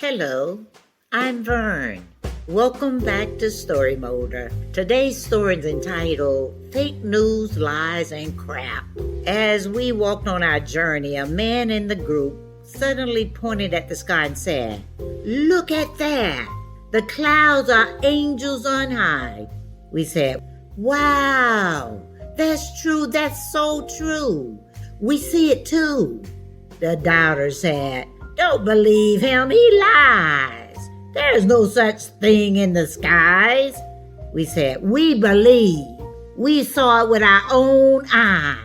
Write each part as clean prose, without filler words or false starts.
Hello, I'm Vern. Welcome back to Story Molder. Today's story is entitled Fake News, Lies, and Crap. As we walked on our journey, a man in the group suddenly pointed at the sky and said, "Look at that! The clouds are angels on high." We said, "Wow, that's true, that's so true. We see it too." The doubter said, "Don't believe him, he lies. There's no such thing in the skies." We said, "We believe. We saw it with our own eyes.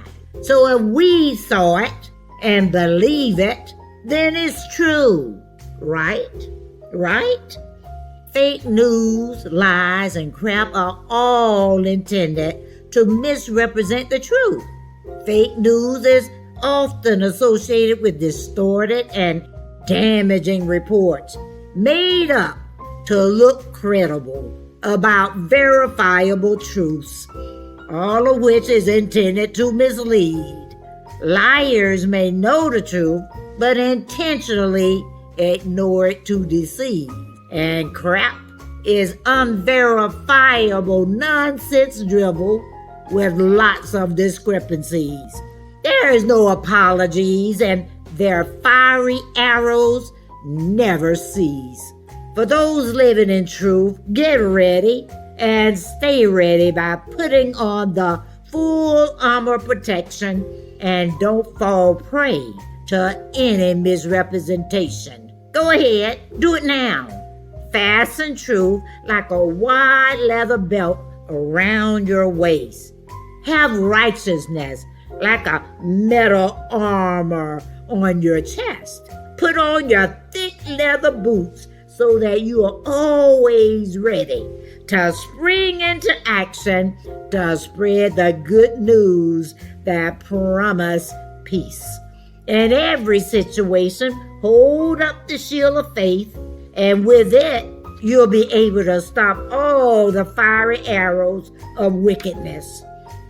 So if we saw it and believe it, then it's true. Right? Right?" Fake news, lies, and crap are all intended to misrepresent the truth. Fake news is often associated with distorted and damaging reports made up to look credible about verifiable truths, all of which is intended to mislead. Liars may know the truth, but intentionally ignore it to deceive. And crap is unverifiable nonsense dribble with lots of discrepancies. There is no apologies, and their fiery arrows never cease. For those living in truth, get ready and stay ready by putting on the full armor protection and don't fall prey to any misrepresentation. Go ahead, do it now. Fasten truth like a wide leather belt around your waist. Have righteousness like a metal armor on your chest. Put on your thick leather boots so that you are always ready to spring into action to spread the good news that promise peace. In every situation, hold up the shield of faith, and with it, you'll be able to stop all the fiery arrows of wickedness.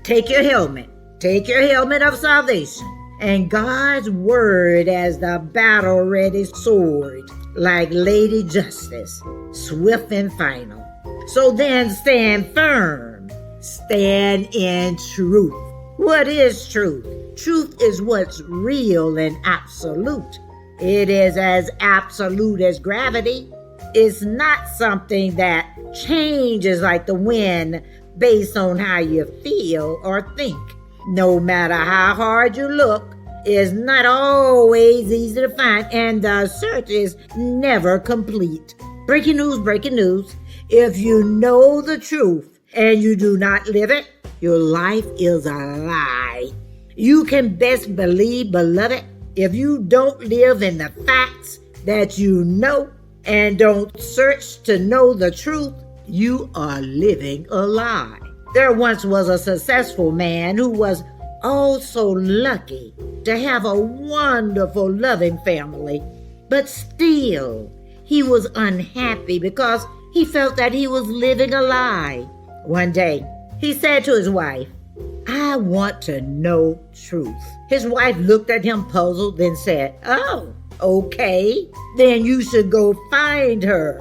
Take your helmet of salvation, and God's word as the battle-ready sword, like Lady Justice, swift and final. So then stand firm, stand in truth. What is truth? Truth is what's real and absolute. It is as absolute as gravity. It's not something that changes like the wind based on how you feel or think. No matter how hard you look, it's not always easy to find, and the search is never complete. Breaking news. If you know the truth and you do not live it, your life is a lie. You can best believe, beloved, if you don't live in the facts that you know and don't search to know the truth, you are living a lie. There once was a successful man who was also lucky to have a wonderful, loving family, but still he was unhappy because he felt that he was living a lie. One day, he said to his wife, "I want to know truth." His wife looked at him puzzled, then said, "Oh, okay, then you should go find her."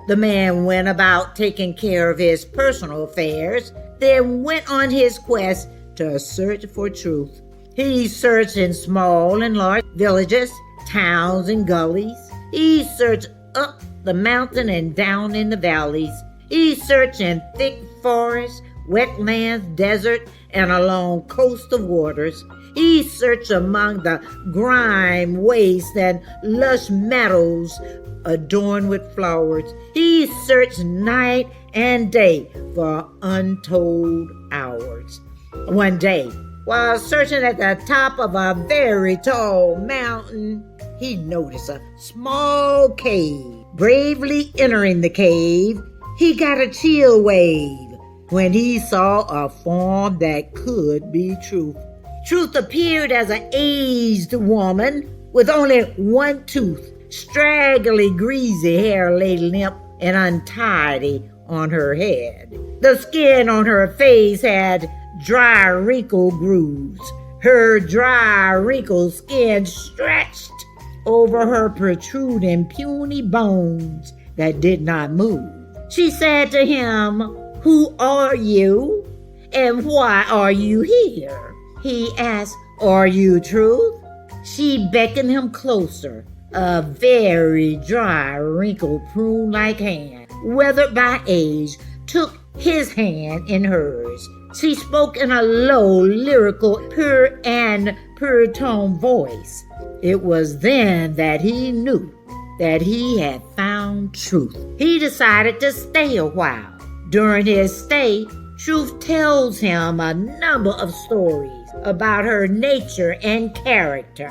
The man went about taking care of his personal affairs, then went on his quest to search for truth. He searched in small and large villages, towns, and gullies. He searched up the mountain and down in the valleys. He searched in thick forests, wetlands, desert, and along coastal waters. He searched among the grime waste and lush meadows adorned with flowers. He searched night and day for untold hours. One day, while searching at the top of a very tall mountain, he noticed a small cave. Bravely entering the cave, he got a chill wave when he saw a form that could be truth. Truth appeared as an aged woman with only one tooth. Straggly, greasy hair lay limp and untidy on her head. The skin on her face had dry, wrinkled grooves. Her dry, wrinkled skin stretched over her protruding puny bones that did not move. She said to him, "Who are you, and why are you here?" He asked, "Are you Truth?" She beckoned him closer. A very dry, wrinkled, prune-like hand, weathered by age, took his hand in hers. She spoke in a low, lyrical, pure and pure-tone voice. It was then that he knew that he had found Truth. He decided to stay a while. During his stay, Truth tells him a number of stories about her nature and character.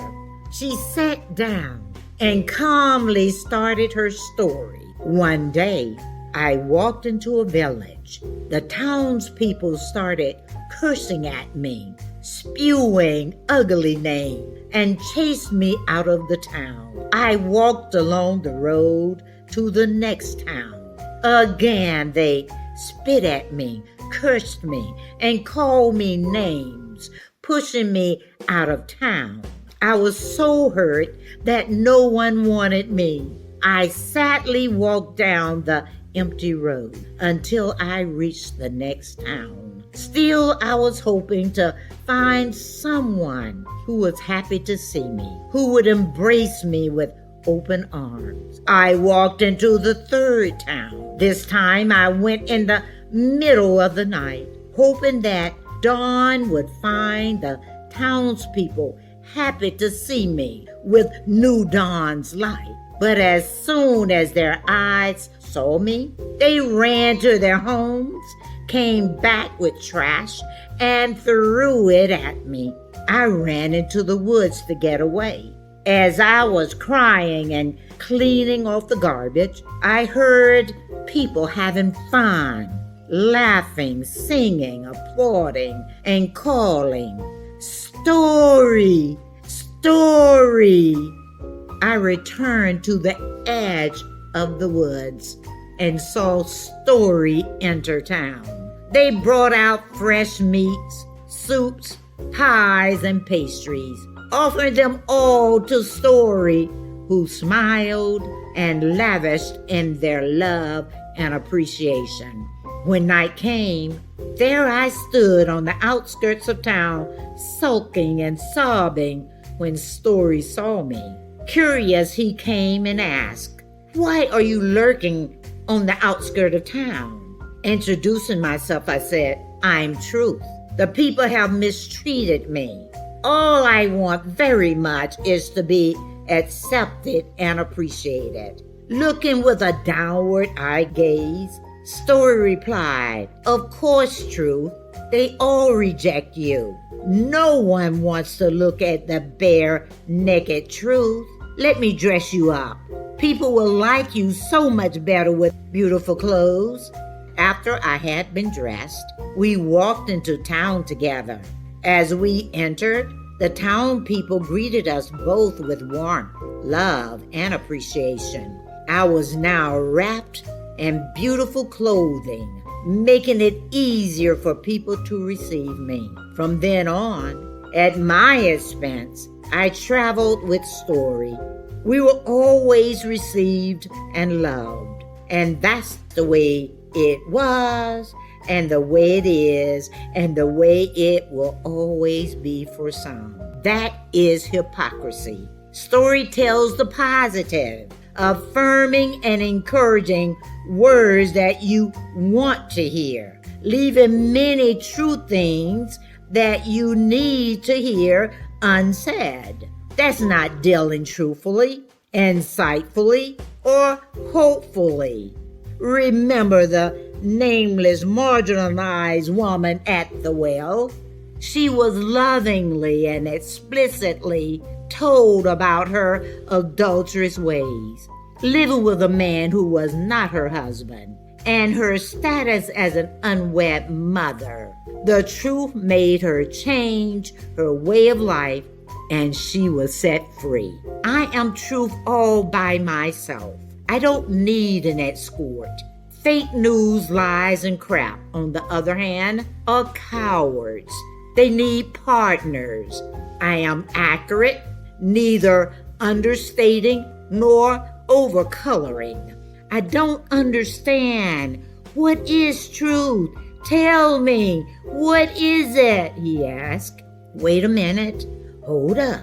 She sat down and calmly started her story. One day, I walked into a village. The townspeople started cursing at me, spewing ugly names, and chased me out of the town. I walked along the road to the next town. Again, they spit at me, cursed me, and called me names, pushing me out of town. I was so hurt that no one wanted me. I sadly walked down the empty road until I reached the next town. Still, I was hoping to find someone who was happy to see me, who would embrace me with open arms. I walked into the third town. This time I went in the middle of the night, hoping that dawn would find the townspeople happy to see me with new dawn's light. But as soon as their eyes saw me, they ran to their homes, came back with trash, and threw it at me. I ran into the woods to get away. As I was crying and cleaning off the garbage, I heard people having fun, laughing, singing, applauding, and calling, "Story! Story!" I returned to the edge of the woods and saw Story enter town. They brought out fresh meats, soups, pies, and pastries, offering them all to Story, who smiled and lavished in their love and appreciation. When night came, there I stood on the outskirts of town, sulking and sobbing when Story saw me. Curious, he came and asked, "Why are you lurking on the outskirts of town?" Introducing myself, I said, "I'm Truth. The people have mistreated me. All I want very much is to be accepted and appreciated." Looking with a downward eye gaze, Story replied, "Of course, Truth. They all reject you. No one wants to look at the bare, naked truth. Let me dress you up. People will like you so much better with beautiful clothes." After I had been dressed, we walked into town together. As we entered, the town people greeted us both with warmth, love, and appreciation. I was now wrapped in beautiful clothing, making it easier for people to receive me. From then on, at my expense, I traveled with Story. We were always received and loved, and that's the way it was, and the way it is, and the way it will always be for some. That is hypocrisy. Story tells the positive, affirming and encouraging words that you want to hear, leaving many true things that you need to hear unsaid. That's not dealing truthfully, insightfully, or hopefully. Remember the nameless, marginalized woman at the well? She was lovingly and explicitly told about her adulterous ways, living with a man who was not her husband, and her status as an unwed mother. The truth made her change her way of life, and she was set free. I am Truth all by myself. I don't need an escort. Fake news, lies, and crap, on the other hand, are cowards. They need partners. I am accurate, neither understating nor overcoloring. I don't understand. What is truth? Tell me, what is it? He asked. Wait a minute. Hold up.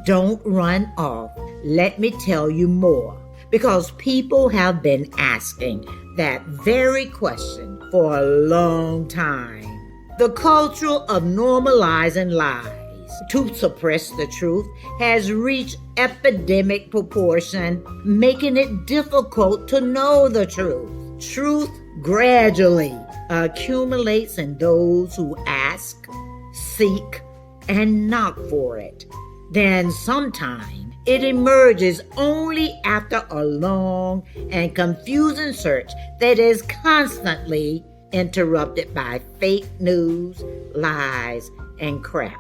Don't run off. Let me tell you more. Because people have been asking that very question for a long time. The culture of normalizing lies to suppress the truth has reached epidemic proportion, making it difficult to know the truth. Truth gradually accumulates in those who ask, seek, and knock for it. Then sometime it emerges only after a long and confusing search that is constantly interrupted by fake news, lies, and crap.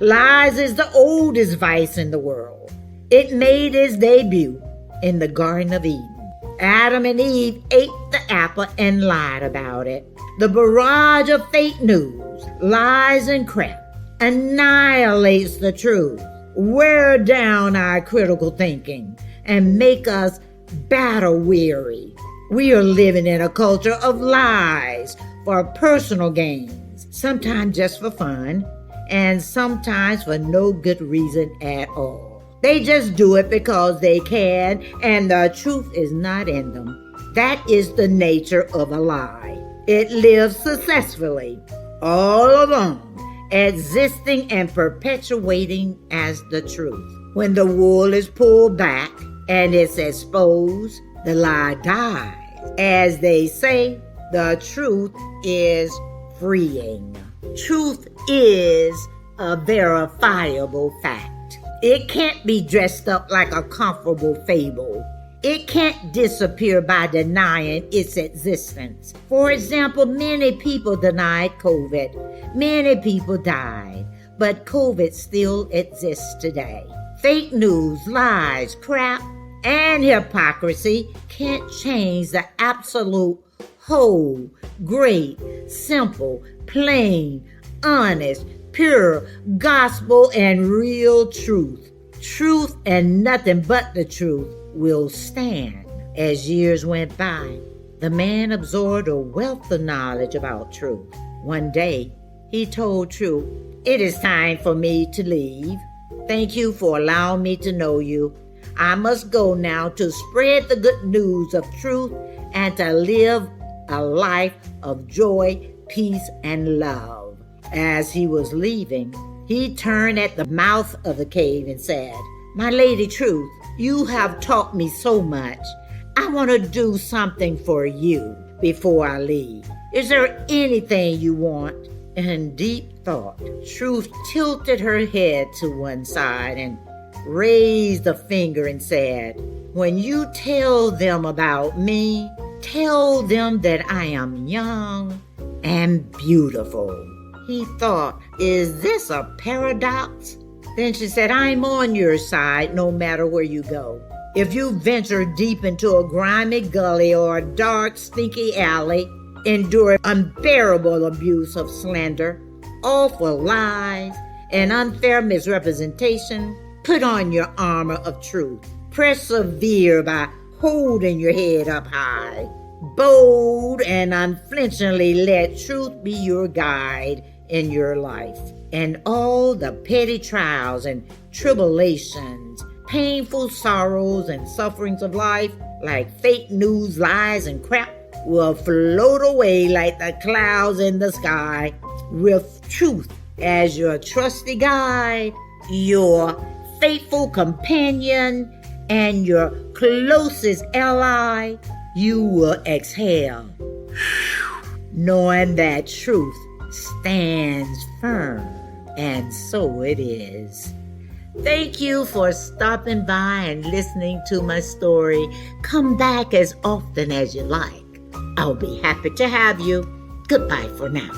Lies is the oldest vice in the world. It made its debut in the Garden of Eden. Adam and Eve ate the apple and lied about it. The barrage of fake news, lies, and crap annihilates the truth, wear down our critical thinking, and make us battle weary. We are living in a culture of lies for personal gains, sometimes just for fun, and sometimes for no good reason at all. They just do it because they can, and the truth is not in them. That is the nature of a lie. It lives successfully, all alone, existing and perpetuating as the truth. When the wool is pulled back and it's exposed, the lie dies. As they say, the truth is freeing. Truth is a verifiable fact. It can't be dressed up like a comfortable fable. It can't disappear by denying its existence. For example, many people denied COVID. Many people died, but COVID still exists today. Fake news, lies, crap, and hypocrisy can't change the absolute, whole, great, simple, plain, honest, pure, gospel, and real truth. Truth and nothing but the truth will stand. As years went by, the man absorbed a wealth of knowledge about truth. One day, he told Truth, "It is time for me to leave. Thank you for allowing me to know you. I must go now to spread the good news of truth and to live a life of joy, peace, and love." As he was leaving, he turned at the mouth of the cave and said, "My Lady Truth, you have taught me so much. I want to do something for you before I leave. Is there anything you want?" In deep thought, Truth tilted her head to one side and raised a finger and said, "When you tell them about me, tell them that I am young and beautiful." He thought, is this a paradox? Then she said, "I'm on your side no matter where you go. If you venture deep into a grimy gully or a dark, stinky alley, endure unbearable abuse of slander, awful lies, and unfair misrepresentation, put on your armor of truth. Persevere by holding your head up high. Bold and unflinchingly let truth be your guide in your life. And all the petty trials and tribulations, painful sorrows and sufferings of life, like fake news, lies, and crap, will float away like the clouds in the sky, with truth as your trusty guide, your faithful companion, and your closest ally. You will exhale, knowing that truth stands firm, and so it is. Thank you for stopping by and listening to my story. Come back as often as you like. I'll be happy to have you. Goodbye for now.